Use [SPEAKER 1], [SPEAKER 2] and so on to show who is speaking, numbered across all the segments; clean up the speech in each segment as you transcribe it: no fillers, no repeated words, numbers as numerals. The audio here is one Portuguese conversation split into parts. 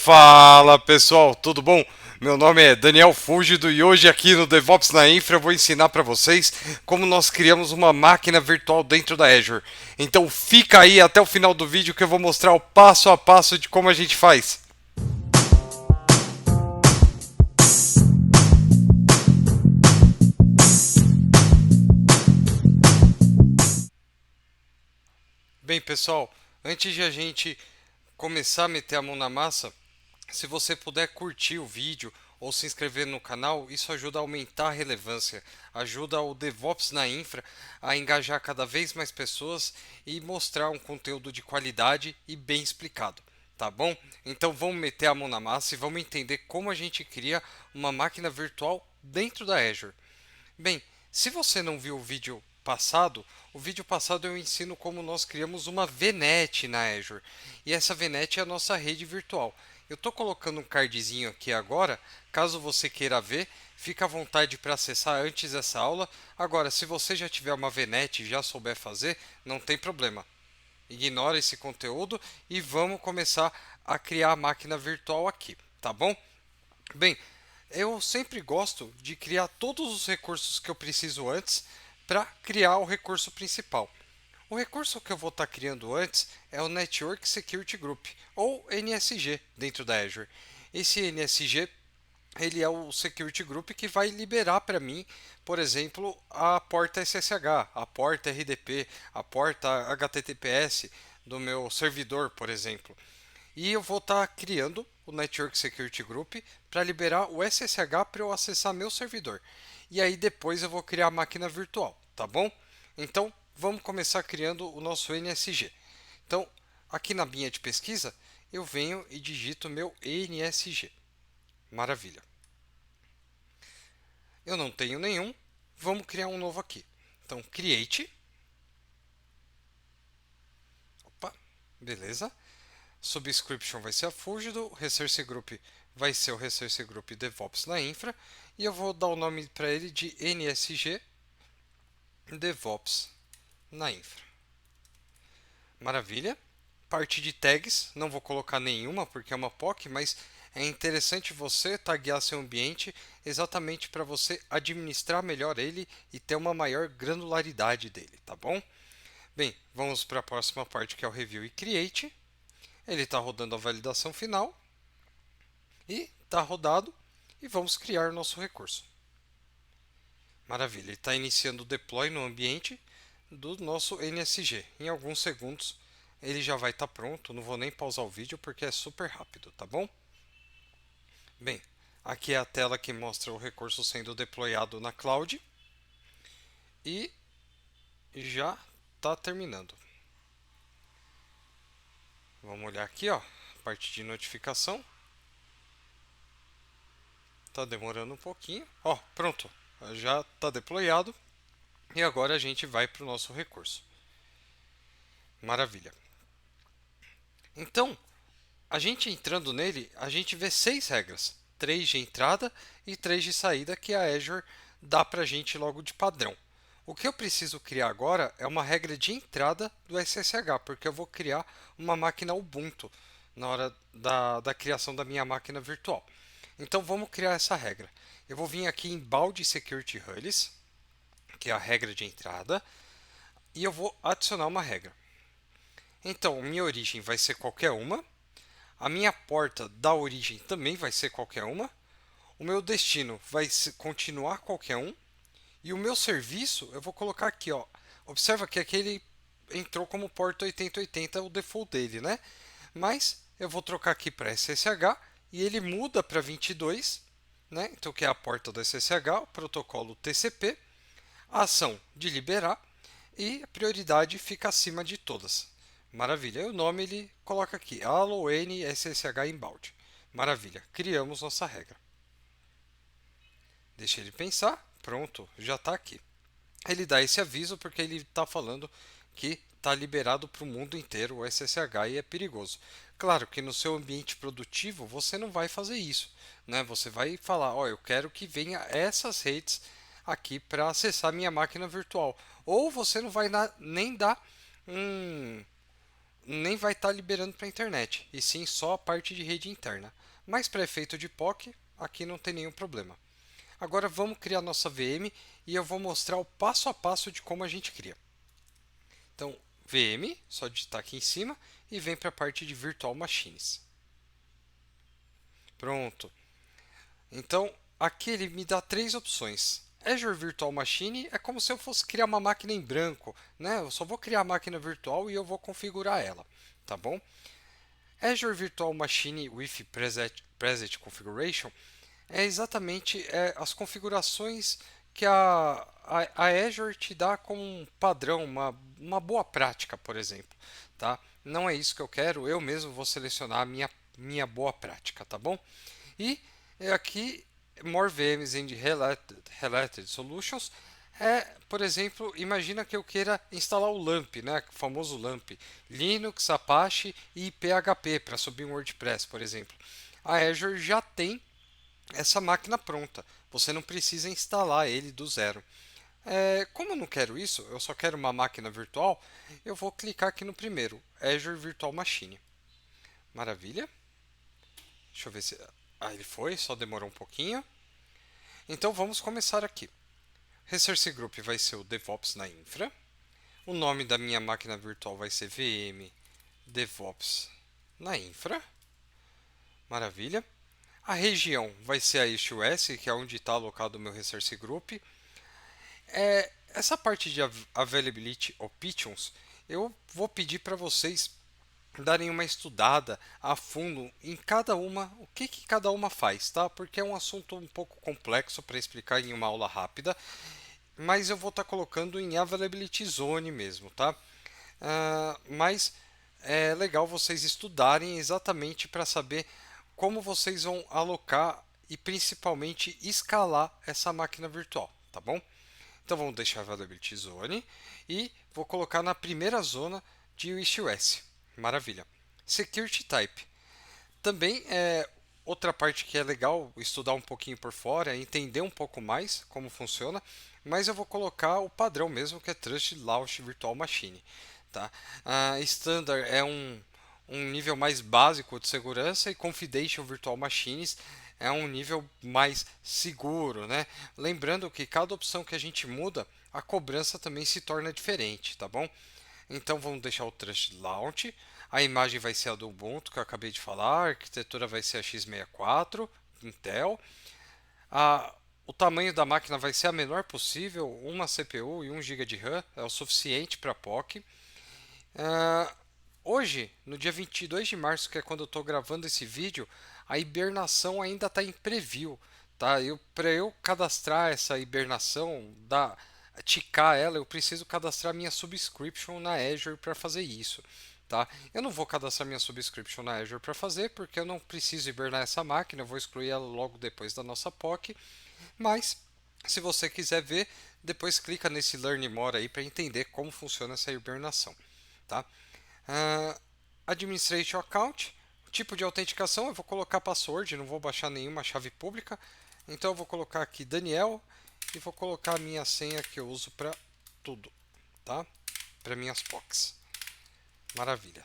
[SPEAKER 1] Fala pessoal, tudo bom? Meu nome é Daniel Fúgido e hoje aqui no DevOps na Infra eu vou ensinar para vocês como nós criamos uma máquina virtual dentro da Azure. Então fica aí até o final do vídeo que eu vou mostrar o passo a passo de como a gente faz. Bem pessoal, antes de a gente começar a meter a mão na massa, se você puder curtir o vídeo ou se inscrever no canal, isso ajuda a aumentar a relevância, ajuda o DevOps na infra a engajar cada vez mais pessoas e mostrar um conteúdo de qualidade e bem explicado, tá bom? Então vamos meter a mão na massa e vamos entender como a gente cria uma máquina virtual dentro da Azure. Bem, se você não viu o vídeo passado eu ensino como nós criamos uma VNet na Azure. E essa VNet é a nossa rede virtual. Eu estou colocando um cardzinho aqui agora, caso você queira ver, fica à vontade para acessar antes dessa aula. Agora, se você já tiver uma VNet e já souber fazer, não tem problema. Ignora esse conteúdo e vamos começar a criar a máquina virtual aqui, tá bom? Bem, eu sempre gosto de criar todos os recursos que eu preciso antes para criar o recurso principal. O recurso que eu vou estar criando antes é o Network Security Group, ou NSG, dentro da Azure. Esse NSG ele é o Security Group que vai liberar para mim, por exemplo, a porta SSH, a porta RDP, a porta HTTPS do meu servidor, por exemplo. E eu vou estar criando o Network Security Group para liberar o SSH para eu acessar meu servidor. E aí depois eu vou criar a máquina virtual, tá bom? Então vamos começar criando o nosso NSG. Então aqui na minha de pesquisa eu venho e digito meu NSG. Maravilha. Eu não tenho nenhum, vamos criar um novo aqui. Então create. Opa, beleza. Subscription vai ser a Fugido, Resource Group vai ser o Resource Group DevOps na Infra e eu vou dar o nome para ele de NSG DevOps na Infra. Maravilha. Parte de tags, não vou colocar nenhuma porque é uma POC, mas é interessante você taguear seu ambiente exatamente para você administrar melhor ele e ter uma maior granularidade dele, tá bom? Bem, vamos para a próxima parte que é o Review e Create. Ele está rodando a validação final. E está rodado e vamos criar nosso recurso. Maravilha, ele está iniciando o deploy no ambiente do nosso NSG. Em alguns segundos ele já vai estar pronto, não vou nem pausar o vídeo porque é super rápido, tá bom? Bem, aqui é a tela que mostra o recurso sendo deployado na cloud e já está terminando. Vamos olhar aqui, ó, parte de notificação. Está demorando um pouquinho. Ó, pronto, já está deployado. E agora a gente vai para o nosso recurso. Maravilha. Então, a gente entrando nele, a gente vê 6 regras. 3 de entrada e 3 de saída que a Azure dá para a gente logo de padrão. O que eu preciso criar agora é uma regra de entrada do SSH, porque eu vou criar uma máquina Ubuntu na hora da criação da minha máquina virtual. Então vamos criar essa regra. Eu vou vir aqui em Balde Security Rules, que é a regra de entrada, e eu vou adicionar uma regra. Então, minha origem vai ser qualquer uma, a minha porta da origem também vai ser qualquer uma, o meu destino vai continuar qualquer um, e o meu serviço eu vou colocar aqui, ó. Observa que aqui ele entrou como porta 8080, o default dele, né? Mas eu vou trocar aqui para SSH e ele muda para 22, né? Então que é a porta do SSH, o protocolo TCP, a ação de liberar e a prioridade fica acima de todas. Maravilha. E o nome ele coloca aqui, allo n ssh inbound. Maravilha. Criamos nossa regra. Deixa ele pensar. Pronto, já está aqui. Ele dá esse aviso porque ele está falando que está liberado para o mundo inteiro o SSH e é perigoso. Claro que no seu ambiente produtivo você não vai fazer isso, né? Você vai falar, ó, eu quero que venha essas redes aqui para acessar minha máquina virtual. Ou você não vai nem dar um, nem vai estar liberando para a internet, e sim só a parte de rede interna. Mas para efeito de POC, aqui não tem nenhum problema. Agora vamos criar nossa VM e eu vou mostrar o passo a passo de como a gente cria. Então, VM, só digitar aqui em cima e vem para a parte de Virtual Machines. Pronto. Então, aqui ele me dá três opções. Azure Virtual Machine é como se eu fosse criar uma máquina em branco, né? Eu só vou criar a máquina virtual e eu vou configurar ela, tá bom? Azure Virtual Machine with Preset Configuration é exatamente as configurações que a Azure te dá como um padrão, uma boa prática, por exemplo. Tá? Não é isso que eu quero, eu mesmo vou selecionar a minha boa prática, tá bom? E aqui, More VMs and Related Solutions por exemplo, imagina que eu queira instalar o LAMP, né, o famoso LAMP, Linux, Apache e PHP para subir um WordPress, por exemplo. A Azure já tem essa máquina pronta. Você não precisa instalar ele do zero. Como eu não quero isso, eu só quero uma máquina virtual, eu vou clicar aqui no primeiro, Azure Virtual Machine. Maravilha. Deixa eu ver se... ele foi, só demorou um pouquinho. Então vamos começar aqui. Resource Group vai ser o DevOps na infra. O nome da minha máquina virtual vai ser VM DevOps na infra. Maravilha. A região vai ser a EastWest, que é onde está alocado o meu Resource Group. Essa parte de Availability Options, eu vou pedir para vocês darem uma estudada a fundo em cada uma, o que cada uma faz, tá? Porque é um assunto um pouco complexo para explicar em uma aula rápida, mas eu vou estar colocando em Availability Zone mesmo, tá? Mas é legal vocês estudarem exatamente para saber como vocês vão alocar e principalmente escalar essa máquina virtual, tá bom? Então vamos deixar a Availability Zone e vou colocar na primeira zona de WishOS. Maravilha. Security Type. Também é outra parte que é legal estudar um pouquinho por fora, entender um pouco mais como funciona, mas eu vou colocar o padrão mesmo, que é Trusted Launch Virtual Machine. Tá? Standard é um nível mais básico de segurança e Confidential Virtual Machines é um nível mais seguro, né? Lembrando que cada opção que a gente muda, a cobrança também se torna diferente, tá bom? Então vamos deixar o Trust Launch. A imagem vai ser a do Ubuntu que eu acabei de falar. A arquitetura vai ser a x64 Intel. O tamanho da máquina vai ser a menor possível. Uma CPU e 1 GB de RAM é o suficiente para POC. Hoje, no dia 22 de março, que é quando eu estou gravando esse vídeo, a hibernação ainda está em preview. Tá? Para eu cadastrar essa hibernação, ticar ela, eu preciso cadastrar minha subscription na Azure para fazer isso. Tá? Eu não vou cadastrar minha subscription na Azure para fazer, porque eu não preciso hibernar essa máquina, eu vou excluir ela logo depois da nossa POC. Mas, se você quiser ver, depois clica nesse Learn More aí para entender como funciona essa hibernação. Tá? Administration Account, tipo de autenticação, eu vou colocar password, não vou baixar nenhuma chave pública. Então eu vou colocar aqui Daniel e vou colocar a minha senha que eu uso para tudo, tá? Para minhas POCs. Maravilha.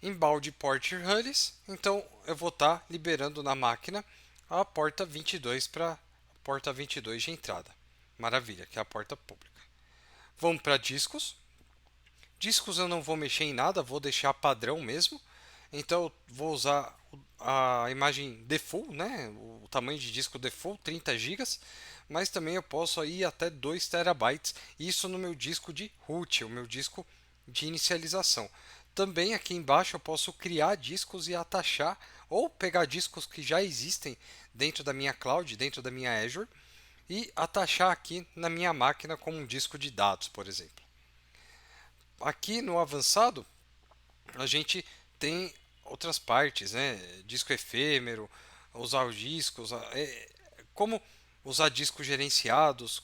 [SPEAKER 1] Embalde Port Hulls, então eu vou estar liberando na máquina a porta 22 para a porta 22 de entrada. Maravilha, que é a porta pública. Vamos para discos. Discos eu não vou mexer em nada, vou deixar padrão mesmo. Então eu vou usar a imagem default, né? O tamanho de disco default, 30 GB, mas também eu posso ir até 2 terabytes, isso no meu disco de root, o meu disco de inicialização. Também aqui embaixo eu posso criar discos e atachar ou pegar discos que já existem dentro da minha cloud, dentro da minha Azure e atachar aqui na minha máquina como um disco de dados, por exemplo. Aqui no avançado, a gente tem outras partes, né? Disco efêmero, usar os discos, como usar discos gerenciados.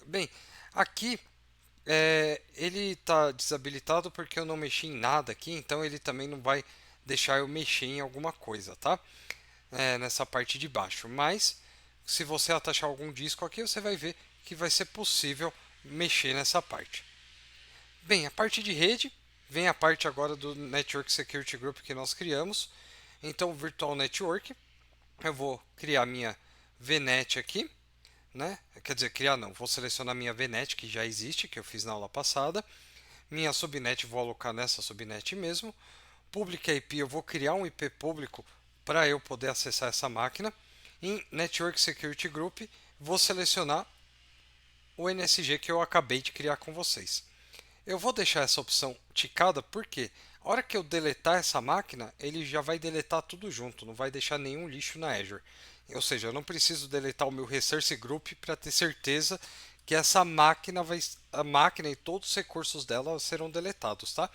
[SPEAKER 1] Bem, aqui ele está desabilitado porque eu não mexi em nada aqui, então ele também não vai deixar eu mexer em alguma coisa, tá? Nessa parte de baixo. Mas se você atachar algum disco aqui, você vai ver que vai ser possível mexer nessa parte. Bem, a parte de rede, vem a parte agora do Network Security Group que nós criamos. Então, Virtual Network, eu vou criar minha VNet aqui, né? Quer dizer, criar não, vou selecionar minha VNet que já existe, que eu fiz na aula passada. Minha subnet vou alocar nessa subnet mesmo. Public IP, eu vou criar um IP público para eu poder acessar essa máquina. Em Network Security Group, vou selecionar o NSG que eu acabei de criar com vocês. Eu vou deixar essa opção ticada porque a hora que eu deletar essa máquina, ele já vai deletar tudo junto, não vai deixar nenhum lixo na Azure. Ou seja, eu não preciso deletar o meu Resource Group para ter certeza que essa máquina a máquina e todos os recursos dela serão deletados, tá?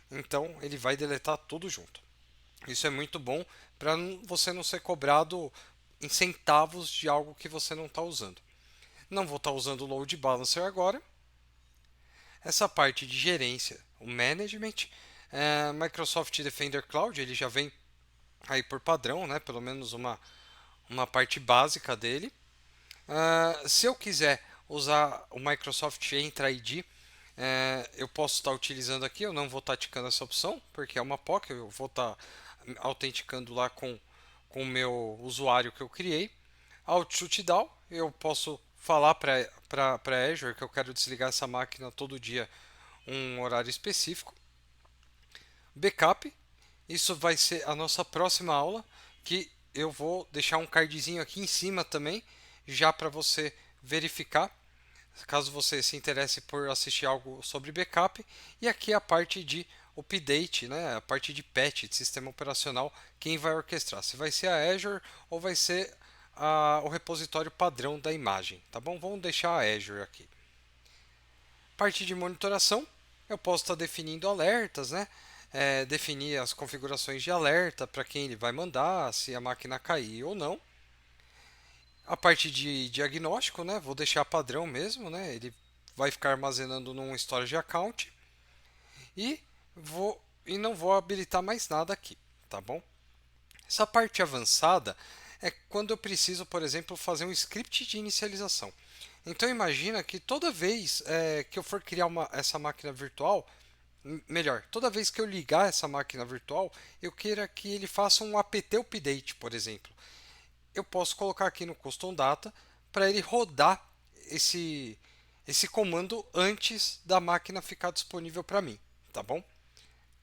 [SPEAKER 1] Então ele vai deletar tudo junto. Isso é muito bom para você não ser cobrado em centavos de algo que você não está usando. Não vou estar usando o Load Balancer agora. Essa parte de gerência, o management, Microsoft Defender Cloud, ele já vem aí por padrão, né? Pelo menos uma parte básica dele. Se eu quiser usar o Microsoft Entra ID, eu posso estar utilizando aqui, eu não vou estar ticando essa opção, porque é uma POC, eu vou estar autenticando lá com o meu usuário que eu criei. Alt Shutdown, eu posso falar para Azure que eu quero desligar essa máquina todo dia, um horário específico. Backup, isso vai ser a nossa próxima aula, que eu vou deixar um cardzinho aqui em cima também, já para você verificar, caso você se interesse por assistir algo sobre backup. E aqui a parte de update, né, a parte de patch, de sistema operacional, quem vai orquestrar, se vai ser a Azure ou vai ser o repositório padrão da imagem, tá bom? Vamos deixar a Azure aqui. Parte de monitoração, eu posso estar definindo alertas, né? Definir as configurações de alerta para quem ele vai mandar, se a máquina cair ou não. A parte de diagnóstico, né? Vou deixar padrão mesmo, né? Ele vai ficar armazenando num storage account e não vou habilitar mais nada aqui, tá bom? Essa parte avançada é quando eu preciso, por exemplo, fazer um script de inicialização. Então imagina que toda vez que eu for criar essa máquina virtual, melhor, toda vez que eu ligar essa máquina virtual, eu queira que ele faça um apt update, por exemplo. Eu posso colocar aqui no custom data para ele rodar esse comando antes da máquina ficar disponível para mim, tá bom?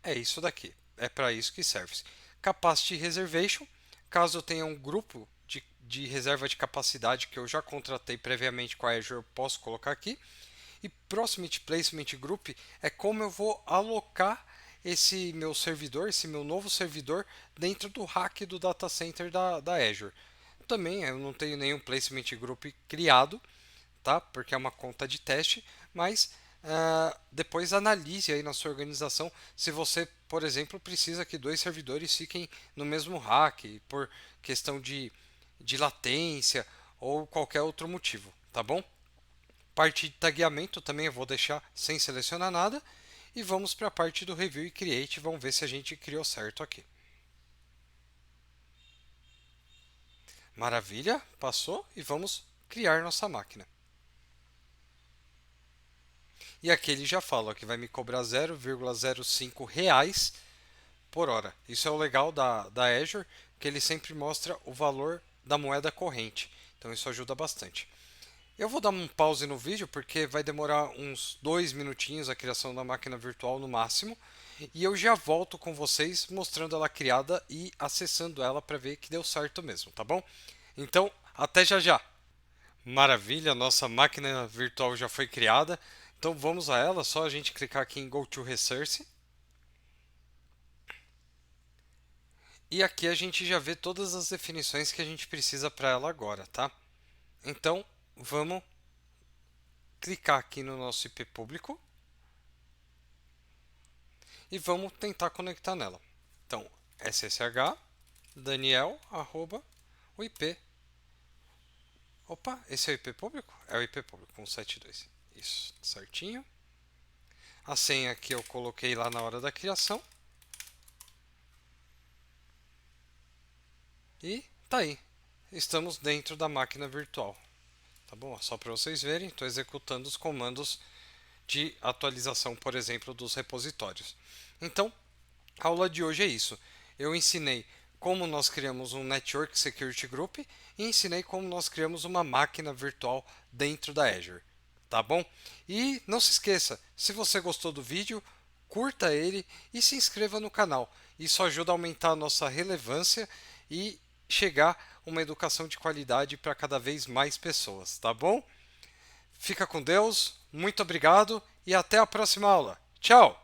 [SPEAKER 1] É isso daqui, é para isso que serve. Capacity Reservation, caso eu tenha um grupo de reserva de capacidade que eu já contratei previamente com a Azure, eu posso colocar aqui. E Proximity Placement Group é como eu vou alocar esse meu servidor, esse meu novo servidor, dentro do rack do data center da Azure. Também eu não tenho nenhum Placement Group criado, tá? Porque é uma conta de teste, mas depois analise aí na sua organização se você, por exemplo, precisa que dois servidores fiquem no mesmo rack por questão de latência ou qualquer outro motivo, tá bom? Parte de tagueamento também eu vou deixar sem selecionar nada. E vamos para a parte do Review e Create. Vamos ver se a gente criou certo aqui. Maravilha, passou e vamos criar nossa máquina. E aqui ele já fala que vai me cobrar 0,05 reais por hora. Isso é o legal da Azure, que ele sempre mostra o valor da moeda corrente. Então isso ajuda bastante. Eu vou dar um pause no vídeo porque vai demorar uns 2 minutinhos a criação da máquina virtual no máximo. E eu já volto com vocês mostrando ela criada e acessando ela para ver que deu certo mesmo, tá bom? Então, até já já! Maravilha, nossa máquina virtual já foi criada. Então vamos a ela, só a gente clicar aqui em Go to Resource. E aqui a gente já vê todas as definições que a gente precisa para ela agora, tá? Então, vamos clicar aqui no nosso IP público e vamos tentar conectar nela. Então, SSH Daniel arroba o IP. Opa, esse é o IP público? É o IP público 172. Isso, certinho. A senha que eu coloquei lá na hora da criação. E tá aí. Estamos dentro da máquina virtual. Tá bom? Só para vocês verem, estou executando os comandos de atualização, por exemplo, dos repositórios. Então, a aula de hoje é isso. Eu ensinei como nós criamos um Network Security Group e ensinei como nós criamos uma máquina virtual dentro da Azure. Tá bom? E não se esqueça, se você gostou do vídeo, curta ele e se inscreva no canal. Isso ajuda a aumentar a nossa relevância e chegar uma educação de qualidade para cada vez mais pessoas, tá bom? Fica com Deus, muito obrigado e até a próxima aula. Tchau!